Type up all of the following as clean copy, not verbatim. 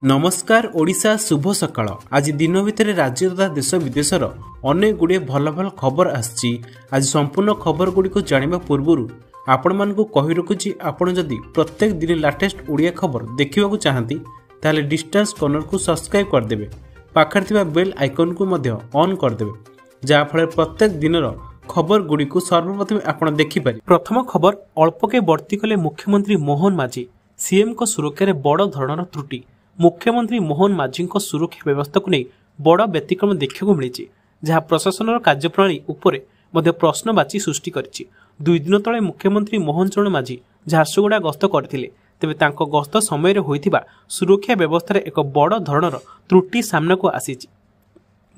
नमस्कार ओडिशा शुभ सकाळ। आज दिन भितर राज्य तथा देश विदेशर अनेक गुड़े भल भल खबर आछि। आज संपूर्ण खबर गुड़ी को जानिबा पूर्वरु आपण मानकु कहि रखुछि, आपण जदि प्रत्येक दिन लेटेस्ट ओडिया खबर देखिबाकू चाहंती ताले डिस्टेंस कॉर्नर को सब्सक्राइब कर देबे, पाखर थिबा बेल आइकन को मध्य ऑन कर देबे, जा फळे प्रत्येक दिनर खबर गुड़ी को सर्वप्रथम आपण देखि पारि। प्रथम खबर, अल्पके बर्ती कले मुख्यमंत्री मोहन माझी। सीएम को सुरक्षा रे बड़ धरणर त्रुटि। मुख्यमंत्री मोहन माझी सुरक्षा व्यवस्था को नहीं बड़ व्यतिक्रम देखा मिली, जहां प्रशासन कार्यप्रणाली उपरे मध्य प्रश्नवाची सृष्टि करिछि। 2 दिन तले मुख्यमंत्री मोहन चरण माझी झारसुगुड़ा गस्त करथिले, तेबे तांको गस्त समय होइथिबा सुरक्षा व्यवस्था एक बड़ धरणर त्रुटि सामना को आसीछि।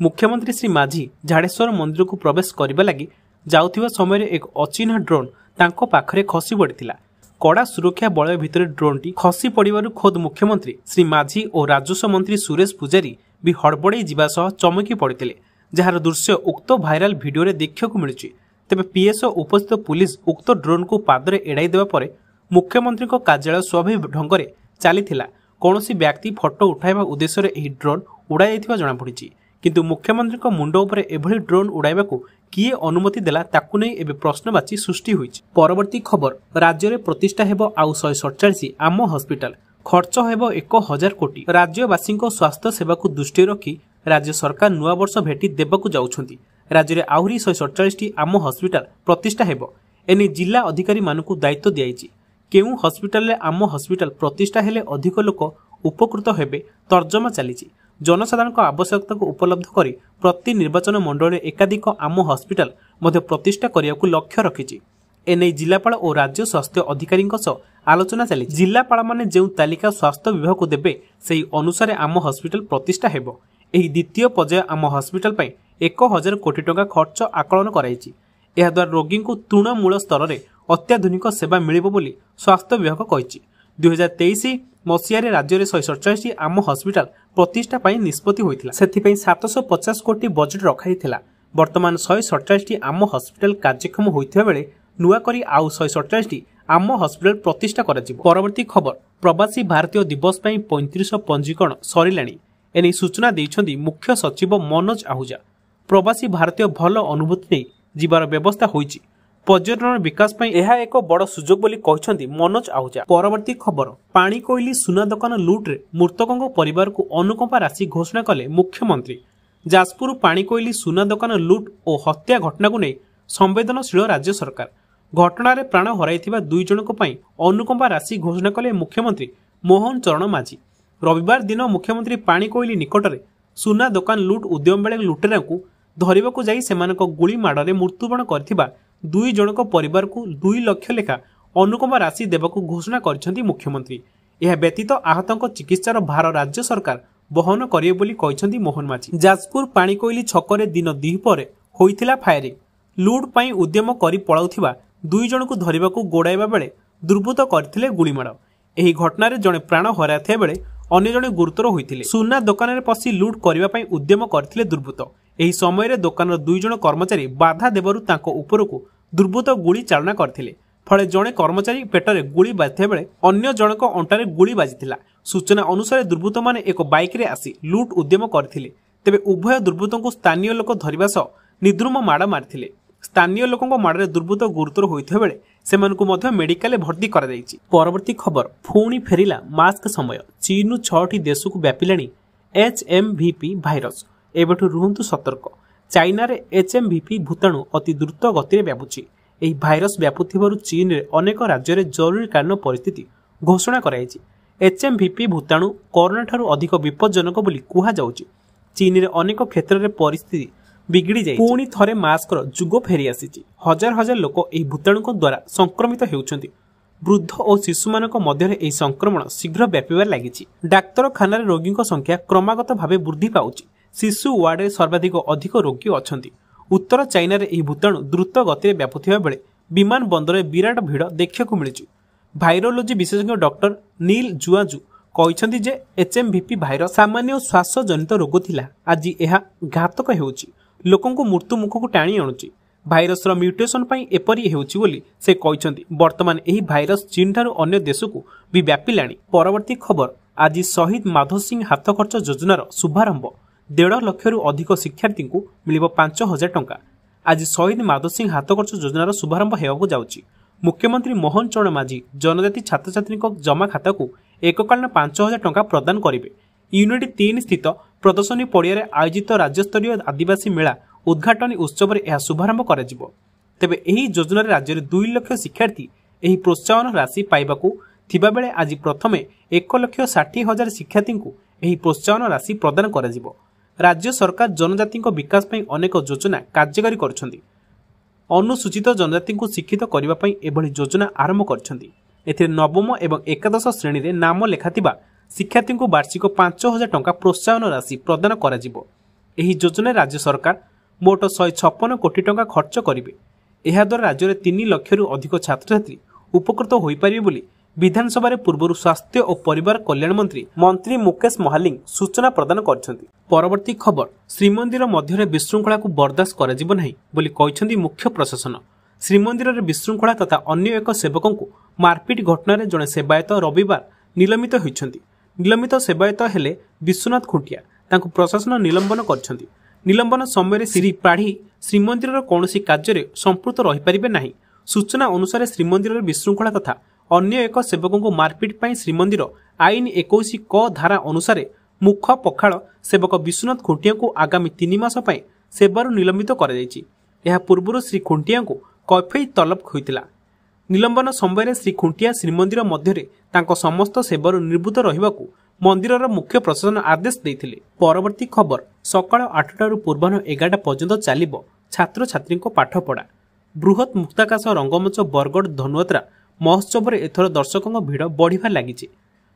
मुख्यमंत्री श्री माझी झाड़ेश्वर मंदिर को प्रवेश करबा लागि जाउथिबा समय एक अचिन्ह ड्रोन तांको पाखरे खसी पड़िथिला। कड़ा सुरक्षा बलय भितर ड्रोनटी खसी पड़िबारु खोद मुख्यमंत्री श्री माझी और राजस्व मंत्री सुरेश पुजारी भी हड़बड़े जीवा सह चमकी पड़िथिले, जार दृश्य उक्त भाइराल भिडियो रे देखिବାକୁ मिलुछि। तेबे पीएसओ उपस्थित पुलिस उक्त ड्रोन को पादरे एड़ाई देबा परे मुख्यमंत्री को कार्यालय स्वाभाविक ढंगरे चलीथिला। कौनसी व्यक्ति फोटो उठाइबा उद्देश्य रे एही ड्रोन उड़ाई दैथिबा जणा पड़िछि, किंतु मुख्यमंत्री को मुंड उपरे एभली ड्रोन उड़ाइबाकू किए अनुमति देला ताकू नै एबे प्रश्नवाची सृष्टि होइछि। परवर्ती खबर, राज्य रे प्रतिष्ठा हेबो आउ 147 आम हॉस्पिटल, खर्च हेबो 1000 कोटी। राज्यवासी स्वास्थ्य सेवा को दृष्टि रखी राज्य सरकार नुआ वर्ष भेटी देबाकू जाउछंती। राज्य रे आहुरी 147 आम हॉस्पिटल प्रतिष्ठा हेबो। एने जिला अधिकारी मानकू दायित्व दियाइछि। केउ हॉस्पिटल रे आम हॉस्पिटल प्रतिष्ठा हेले अधिक लोक उपकृत हेबे तर्जमा चलीछि। जनसाधारण आवश्यकता को उपलब्ध करी प्रति निर्वाचन मंडल में एकाधिक आम हॉस्पिटल मध्य प्रतिष्ठा करने लक्ष्य रखिछि। एने जिलापाल और राज्य स्वास्थ्य अधिकारी आलोचना चली। जिलापाल माने जो तालिका स्वास्थ्य विभाग को देबे सेही अनुसार आम हॉस्पिटल प्रतिष्ठा हेबो। एही द्वितीय पर्याय आम हॉस्पिटल पई 1000 कोटी टंका खर्च आकलन कराइछि। एहा द्वारा रोगी को तृणमूल स्तर में अत्याधुनिक सेवा मिलिबो बोली स्वास्थ्य विभाग कहिछि। 2023 मसीह राज्य में 147 आम हॉस्पिटल प्रतिष्ठा पाई निष्पत्ति होइथिला। सेथिपई 750 कोटी बजेट रखाइथिला। वर्तमान 147 आम हॉस्पिटल कार्यक्षम होइथिबा बेले नुआ करी आउ 147 आम हॉस्पिटल प्रतिष्ठा कराजिबो। परवर्ती खबर, प्रवासी भारतीय दिवस पई 35 पंजीकरण सरिलाणी। एने सूचना दैछन्ती मुख्य सचिव मनोज आहूजा। प्रवासी भारतीय भल अनुभूति नै जीवार व्यवस्था होइछि। पर्यटन विकास पई एहा एक बड़ सुजोग बोली कहछन्ती मनोज आहूजा। परवर्ती खबर, पानी कोइली सुना दुकान लुट रे मृतकों परिवार को अनुकंपा राशि घोषणा कले मुख्यमंत्री। जाजपुर पानी कोइली सुना दुकान लुट और हत्या घटना को नहीं संवेदनशील राज्य सरकार। घटना प्राण हराइथिबा 2 जनक पई अनुकंपा राशि घोषणा कले मुख्यमंत्री मोहन चरण माझी। रविवार दिन मुख्यमंत्री पानी कोइली निकटरे सुना दुकान लुट उद्यम बेले लुटेरा को धरिबाकू जाई सेमानक गुली माडरे मृत्युवरण करथिबा 2 जनक परिवार को 2 लाख लेखा अनुकंपा राशि देबाकू घोषणा करछन्ती मुख्यमंत्री। यह व्यतीत आहतों चिकित्सार भार राज्य सरकार बहन करिए बोली कहछन्ती मोहन माझी। जाजपुर पाणीकोइली छकरे दिन द्विपहरे होइथिला फायरिंग। लुट पई उद्यम करी पळाउथिबा 2 जनकू धरिबाकू गोडाइबा बेले दुर्बृत्त करथिले गुलीमाड़। एही घटना रे जणे प्राण हराथिया बेले अन्य जणे गुरुतर होइथिले। सुना दुकान रे पसी लुट करिबा पई उद्यम करथिले दुर्बृत्त। एही समय रे दुकानर 2 जण कर्मचारी बाधा देबारु तांको उपरकू दुर्बृत्त गुली चालना करथिले। फळे जणे कर्मचारी पेटरे गुली बाजिथिया बेले अन्य जनक अंटारे गुली बाजिथिला। सूचना अनुसार दुर्बृत्त माने एक बाइक रे आसी लुट उद्यम करथिले। तेबे उभय दुर्बृत्तों स्थानीय लोक धरिबा सह निद्रुम माड़ मारिथिले। स्थानीय लोकंको माड़रे दुर्बृत्त गुरुतर होइथिया बेले सेमानकु मध्य मेडिकल भर्ती करा जायछि। परवर्ती खबर, पुणी फेरिला मास्क समय। चीन 6टी देश को व्यापिलाणी HMVP भाइरस। एबेठु रुहंतु सतर्क। चाइना रे HMVP भूताणु अति द्रुत गति व्यापुछि। एही भाइरस व्यापुथिबारु चीन रे अनेक राज्य रे जरूरीकालीन परिस्थिति घोषणा कराइछि। HMVP भूताणु कोरोना ठारू अधिक विपज्जनक बोली कुहा जाउछि। चीन रे अनेक क्षेत्र रे परिस्थिति बिगड़ी जाय। पुणी थरे मास्कर जुग फेरी आसीछि। हजार हजार लोक एही भूताणु द्वारा संक्रमित हेउछन्ति। वृद्ध और शिशु मानक मध्य एही संक्रमण शीघ्र व्यापिबार लागिछि। डाक्तरखाना रे रोगी संख्या क्रमागत भावे वृद्धि पाउछि। शिशु वार्ड रे सर्वाधिक अधिक रोगी अछन्ति। उत्तर चाइना रे एही भूताणु द्रुत गति व्यापुथिबा बेले विमान बंदर विराट भिड़ देखिବାକୁ मिलुछि। भाइरोलोजी विशेषज्ञ डॉक्टर नील जुआजु कहछन्ति जे HMVP भाइरस सामान्य श्वास जनित रोग थिला। आज एहा घातक हेउछि, लोकंको मृत्यु मुख को टाणी आणुछि। भाइरसर म्यूटेशन पई एपरी हेउछि बोली से कहते। वर्तमान यही भाइरस चीन ठारू अन्य देश को भी व्यापिलाणी। परवर्ती खबर, आज शहीद माधव सिंह हाथ खर्च योजनार शुभारंभ। 1.5 लाख अधिक शिक्षार्थी को मिलिब 5,000 टंका। आज शहीद माधव सिंह हाथ खर्च योजनार शुभारंभ हेबाकु जाउछि। मुख्यमंत्री मोहन चरण माझी जनजाति छात्र छात्री जमा खाता को एककालीन 5,000 टंका प्रदान करेंगे। यूनिट 3 स्थित प्रदर्शनी पड़िया आयोजित राज्यस्तरीय आदिवासी मेला उद्घाटन उत्सव में यह शुभारंभ कर। तेबे एही योजना राज्य में 2 लाख शिक्षार्थी एही प्रोत्साहन राशि पाइबाकू थिबा बेले आज प्रथमे 1,60,000 शिक्षार्थी को एही प्रोत्साहन राशि प्रदान कर। राज्य सरकार जनजाति विकास पई अनेक योजना कार्यकारी करछन्ती। अनुसूचित जनजाति को शिक्षित करने पर एभली योजना आरंभ करछन्ती। एथिरे नवम एवं एकादश श्रेणी रे नाम लेखाथिबा शिक्षार्थी को वार्षिक 5,000 टंका प्रोत्साहन राशि प्रदान करा जिवो। एही योजना राज्य सरकार मोट 156 कोटी टंका खर्च करिवे। एहा द्वारा राज्य में 3 लाख अधिक छात्र छात्री उपकृत हो पारिबे बोली विधानसभा रे पूर्व स्वास्थ्य और परिवार कल्याण मंत्री मुकेश महालिंग सूचना प्रदान करछन्ती। परवर्ती खबर, श्रीमंदिर मध्य विशृंखला को बर्दाश्त कर बोली कहछन्ती मुख्य प्रशासन। श्रीमंदिर रे विशृंखला तथा अन्य एक सेवकों को मारपिट घटना जड़े सेवायत रविवार निलंबित होइछन्ती। निलंबित सेवायत हेले विश्वनाथ खुंटिया। तांको प्रशासन निलंबन करछन्ती। निलंबन समय श्री पाढ़ी श्रीमंदिर कौन कार्य संपृक्त रही पारिबे नाही। सूचना अनुसार श्रीमंदिर विशृंखला तथा अन्य एक सेवकों को मारपिट पर श्रीमंदिर आईन 21 क धारा अनुसार मुख पखाड़ सेवक विश्वनाथ खुंटिया को आगामी 3 मास सेवार निलंबित कर। पूर्व श्री खुंटिया को कैफई तलब होता। निलंबन समय श्री खुंटिया श्रीमंदिर मध्य समस्त सेवार निवृत्त रहा मंदिर मुख्य प्रशासन आदेश देते। परवर्ती खबर, सकाळ 8 पूर्वाह्न 11 पर्यंत चलिब छात्र छात्री पाठपढ़ा। बृहत मुक्ताकाश रंगमंच बरगड़ धनुयात्रा महोत्सव में एथर दर्शकों भिड़ बढ़िबार लागिछि।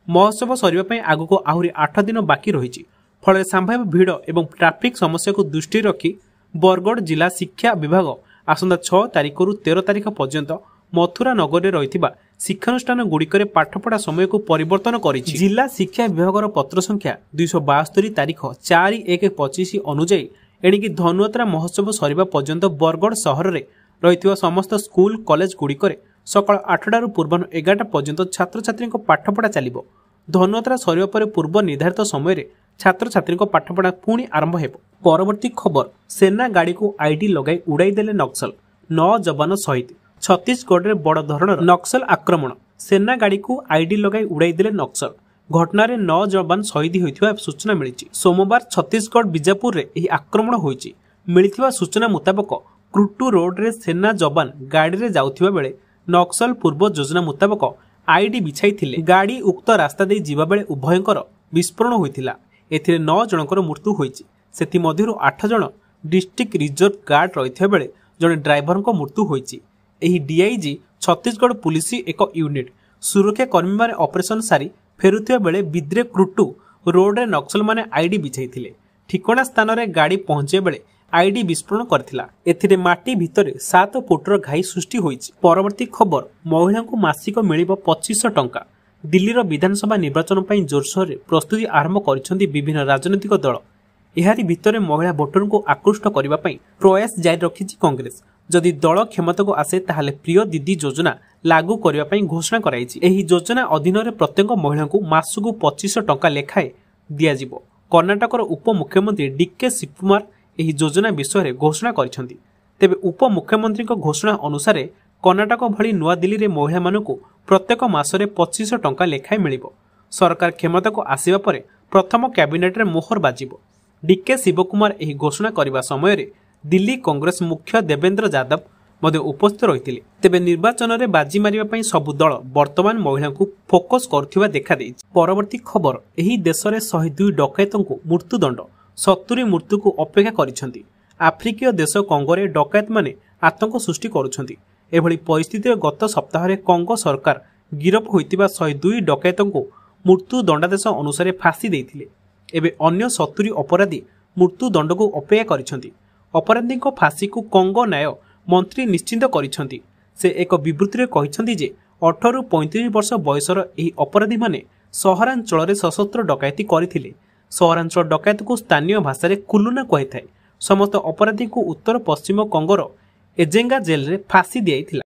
महोत्सव सरिबा आगक आहरी 8 दिन बाकी रही। फल संभाव्य भिड़ एवं ट्राफिक समस्या को दृष्टि रखी बरगड़ जिला शिक्षा विभाग आसंता 6 तारिख रु 13 तारिख पर्यंत मथुरा नगर में रही शिक्षानुष्ठान गुड़िकर पाठपढ़ा समय को परिवर्तन करिछि। जिला शिक्षा विभाग पत्र संख्या 272 तारिख 4/1/25 अनुଯାयी एणिकी धनुयात्रा महोत्सव सरिबा पर्यंत बरगड़ सहर में रही समस्त स्कूल कॉलेज गुड़िकर सकाळ 8 पूर्वाह्न 11 पर्यंत छात्र छात्री पाठपढ़ा चलिब। धनुयात्रा सरिबा पर पूर्व निर्धारित समय छात्र छात्री पाठपढ़ा पुणी आरंभ हेब। परवर्ती खबर, सेना गाड़ी को आईडी लगाई उड़ाई देले नक्सल, 9 जवान शहीद। छत्तीसगढ़ में बड़ धरणर नक्सल आक्रमण। सेना गाड़ी को आईडी लगाई उड़ाई देले नक्सल। घटना 9 जवान शहीद होइथिबा सूचना मिली। सोमवार छत्तीसगढ़ बीजापुर में यह आक्रमण होइछि। मिलिथिबा सूचना मुताबक क्रुटू रोड रे सेना जवान गाड़ी रे जाउथिबा बेले नक्सल पूर्व योजना मुताबक आईडी बिछाई थिले। गाड़ी उक्त रास्ता दे जीवा बेले उभयंकर विस्फोरण होइथिला। एथिरे 9 जनकर मृत्यु होइछि। सेथि मध्यरु 8 जन डिस्ट्रिक्ट रिजर्व गार्ड रहिथिबा बेले जने ड्राइवर को मृत्यु होइछि। एही डीआईजी छत्तीसगढ़ पुलिस एक यूनिट सुरक्षा कर्मी माने ऑपरेशन सारी फेरुथिबा बेले बिद्रे क्रुटू रोड रे नक्सल माने आईडी बिछाई थिले। ठिकଣା स्थान रे गाड़ी पहुंचे बेले आईडी विस्फोरण करथिला। एथिरे माटी भितरे 7 फुटर घाई सृष्टि होइछि। परवर्ती खबर, महिला को मासिक मिलिब 2500 टंका। दिल्लीर विधानसभा निर्वाचन पर जोरसोर प्रस्तुति आरंभ करिसेंती विभिन्न राजनीतिक दल। एहारी भितरे महिला भोटर को आकृष्ट करने प्रयास जारी रखिछि कांग्रेस। जदि दल क्षमता को आसे ताहले प्रिय दीदी योजना लागू करने घोषणा कराइछि। एही योजना अधीन प्रत्येक महिला को मासकु 2500 टंका लेखाए दियाजिबो। कर्णाटकर उपमुख्यमंत्री डीके शिवकुमार एही योजना विषय घोषणा करिसेंती। तेबे उपमुख्यमंत्री घोषणा अनुसार कर्णाटक भली नुआ दिल्ली रे महिला मानकु प्रत्येक मासरे 2500 टंका लेखाए मिलिबो। सरकार क्षमता को आसिबा परे प्रथम कैबिनेट रे मोहर बाजिबो। डीके शिवकुमार एही घोषणा करबा समय रे दिल्ली कांग्रेस मुख्य देवेंद्र यादव मध्य उपस्थित रहिथिले। तेबे निर्वाचन रे बाजी मारिबा पई सबु दल वर्तमान महिला को फोकस करथिबा देखा देइछि। परवर्ती खबर, एही देश रे 102 डकैतों को मृत्युदंड, 70 मृत्यु को अपेक्षा करिसेंती। आफ्रिकीय देश कंगोरे डकैत माने आतंक सृष्टि करुछंती। एभली परिस्थिति गत सप्ताह रे कंगो सरकार गिरफ होइतिबा 102 डकैतों को मृत्यु दंडादेश अनुसार फांसी देइथिले। एबे अन्य 70 अपराधी मृत्यु दंड को अपेक्षा करिसेंती। अपराधी को फांसी को कंगो न्याय मंत्री निश्चित करिसेंती। से एक विवृत्ति कहिसेंती जे 18 रु 35 वर्ष बयसर एही अपराधी माने सहरांचल रे सशस्त्र डकैती करिथिले। सहरांचल डकैत को स्थानीय भाषा रे कुलुना कहिथाय। समस्त अपराधी को उत्तर पश्चिम कंगोर ଏଜେଙ୍ଗା ଜେଲରେ ଫାଶୀ ଦିଆଇଥିଲା।